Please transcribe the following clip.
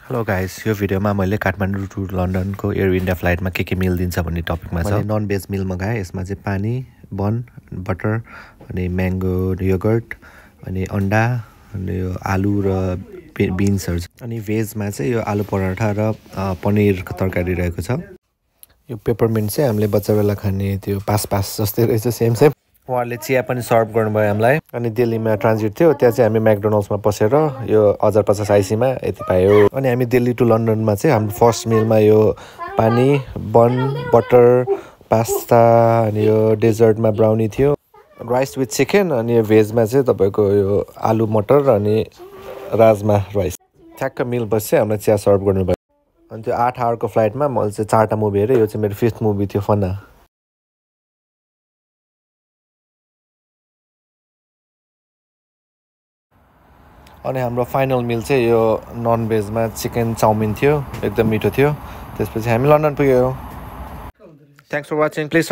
Hello guys, यो भिडियोमा मैले काठमाडौँ टु लन्डनको एयर इन्डिया फ्लाइटमा के मिल दिन्छ भन्ने टपिकमा छ। मैले नन भेज मिल मगाएँ। यसमा चाहिँ पानी, बन, बटर अनि म्याङ्गो योगर्ट अनि अन्डा अनि यो आलु र बिन्सहरु छ। अनि भेजमा चाहिँ यो आलु पराठा र पनिरको तरकारी रहेको छ। यो पेपरमिन्ट चाहिँ हामीले बच्चा बेला खाने त्यो पास जस्तै रहेछ, सेम। उहाँहरूले चिया पनि सर्भ गर्नुभयो हामीलाई। अनि दिल्लीमा ट्रान्जिट थियो, त्यहाँ चाहिँ हामी म्याकडोनल्ड्समा पसेर यो 1050 आइसीमा यति पायो। अनि हामी दिल्ली टु लन्डनमा चाहिँ हाम्रो फर्स्ट मिलमा यो पानी, बन, बटर, पास्ता अनि यो डेजर्टमा ब्राउनी थियो, राइस विथ चिकन। अनि यो भेजमा चाहिँ तपाईँको यो आलु मटर अनि राजमा राइस। ठ्याक्क मिलपछि चाहिँ हामीलाई चिया सर्भ गर्नुभयो। अनि त्यो 8 आवरको फ्लाइटमा मैले चाहिँ 4टा मुभी हेरेँ। यो चाहिँ मेरो 5th मुभी थियो, फना। अनि हाम्रो फाइनल मिल चाहिँ यो नन भेजमा चिकन चाउमिन थियो, एकदम मिठो थियो। त्यसपछि हामी लन्डन पुग्यौँ। Thanks for watching. प्लिज